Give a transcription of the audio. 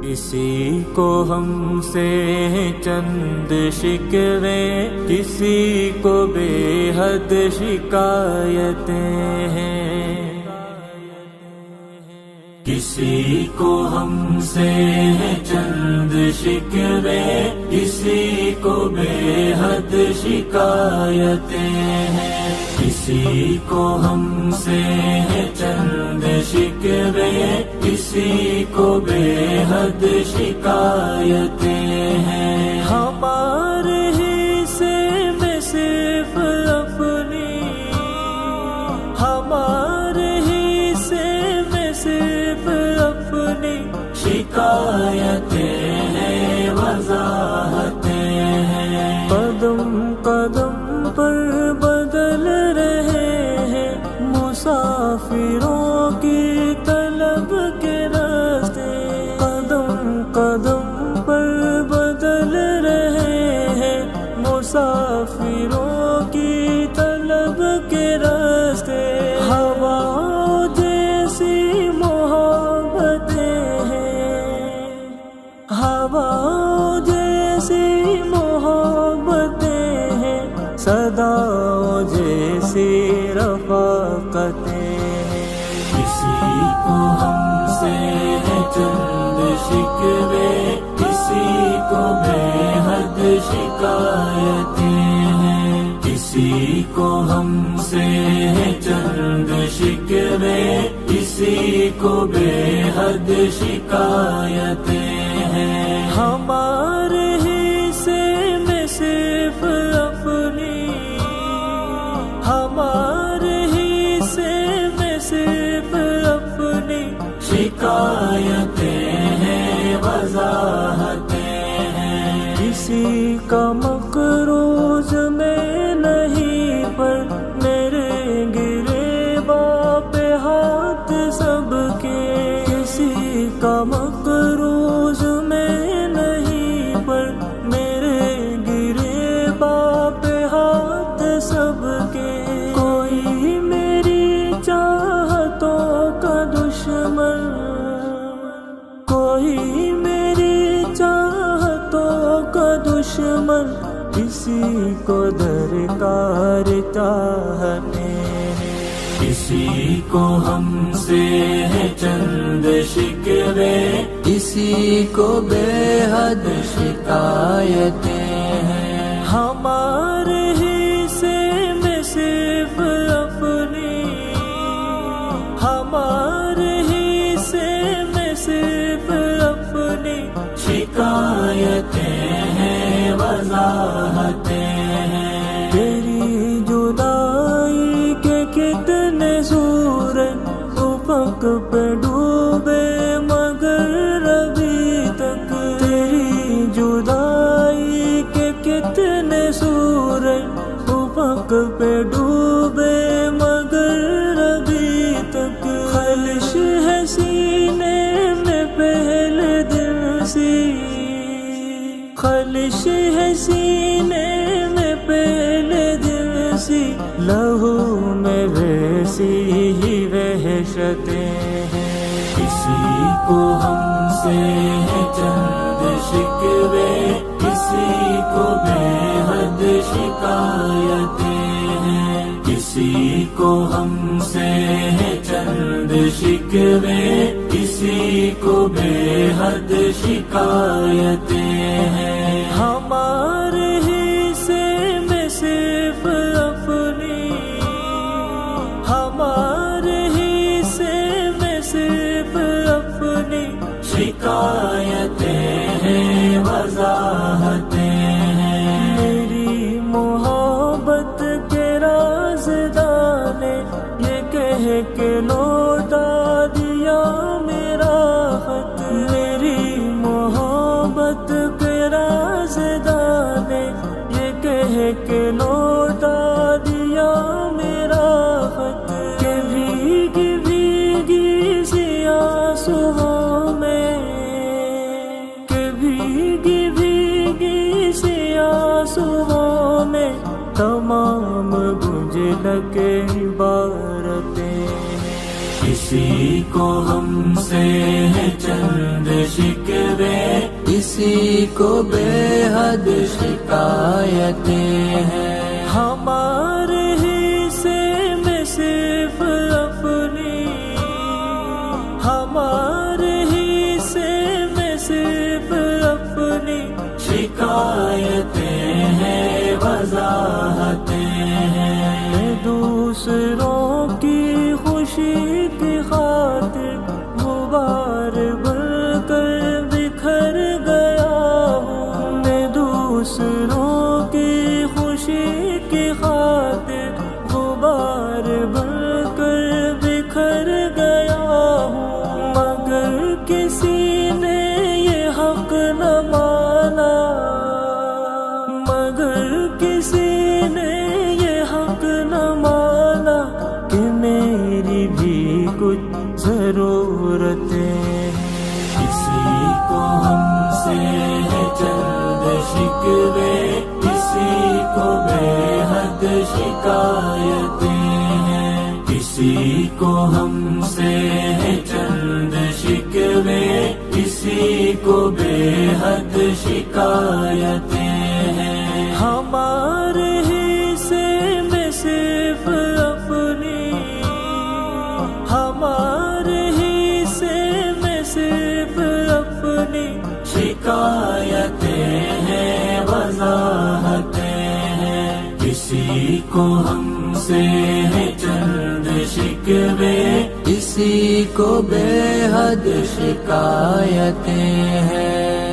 کسی کو ہم سے چند شکوے، کسی کو بے حد شکایتیں ہیں، کسی کو ہم سے چند شکوے، کسی کو بے حد شکایتیں ہیں، کسی کو ہم سے چند شکوے، کسی کو بے حد شکایتیں ہیں۔ ہمارے حصے میں صرف اپنی، ہمارے حصے میں صرف اپنی شکایتیں ہیں، وضاحتیں ہیں۔ قدم قدم پر بدل رہے ہیں مسافروں کی طلب کے راستے، قدم قدم پر بدل رہے ہیں مسافروں کی طلب کے راستے۔ ہوا جیسی محبتیں ہیں، ہوا جیسی محبتیں ہیں، صدا جیسی رفاقتیں ہیں۔ کسی کو ہم سے چند شکوے، کسی کو بے حد شکایتیں ہیں، کسی کو ہم سے چند شکوے، کسی کو بے حد شکایتیں ہیں۔ ہمارے حصے میں صرف اپنی، ہمارے حصے میں صرف اپنی شکایتیں ہیں، وضاحتیں ہیں۔ کسی کا مقروض میں نہیں، پر میرے گرے باپ ہاتھ سب کے، کسی کا مقروض میں نہیں، پر میرے گرے باپ ہاتھ سب کے۔ کوئی میری چاہتوں کا دشمن، کوئی میری چاہتوں کا دشمن، کسی کو درکار چاہتے ہیں۔ کسی کو ہم سے چند شکوے، کسی کو بے حد شکایتیں ہیں۔ ہمارے حصے میں صرف اپنی، ہمارے حصے میں صرف اپنی شکایتیں ہیں، وضاحتیں ہیں۔ تیری جدائی کے کتنے سورج افق پہ ڈوبے، مگر ابھی تک تیری جدائی کے کتنے سورج افق پہ ڈوبے، مگر ابھی تک خلش ہے سینے میں پہلے دن سی، خلش ہے سینے میں پہلے دن سی، لہو میں ویسی ہی وحشتیں ہیں۔ کسی کو ہم سے چند شکوے، کسی کو بے حد شکایتیں ہیں، کسی کو ہم سے چند شکوے، کسی کو بے حد شکایتیں ہیں۔ ہمارے حصے میں صرف اپنی، ہمارے حصے میں صرف اپنی شکایتیں ہیں، وضاحتیں ہیں۔ میری محبت کے رازدار نے یہ کہہ کے لوٹا دیا میرا خط، میری محبت کے رازدار نے یہ کہہ کے لوٹا دیا میرا خط، کہ بھیگی بھیگی سی آنسوؤں میں، کہ بھیگی بھیگی سی آنسوؤں میں تمام بجھ لگے عبارتیں۔ کسی کو ہم سے چند شکوے، شکوے، اسی کو بے حد شکایتیں ہیں۔ ہمارے حصے میں صرف اپنی، ہمارے حصے میں صرف اپنی شکایتیں ہیں، وضاحتیں ہیں۔ دوسروں کی خوشی کی خاطر غبار بن کر بکھر گیا ہوں، میں دوسروں کی خوشی کی خاطر غبار بن کر بکھر گیا ہوں، مگر کسی نے یہ حق نہ مانا، مگر کسی نے یہ حق نہ مانا کہ میری بھی کچھ ضرورتیں ہیں۔ کسی کو ہم سے ہے چند شکوے، کسی کو بے حد شکایتیں ہیں، کسی کو ہم سے ہے چند شکوے، کسی کو بے حد شکایتیں ہیں۔ ہمارے حصے میں صرف اپنی، ہمارے حصے میں صرف اپنی شکایتیں ہیں، وضاحتیں ہیں۔ کسی کو ہم سے ہے چند شکوے، کسی کو بے حد شکایتیں ہیں۔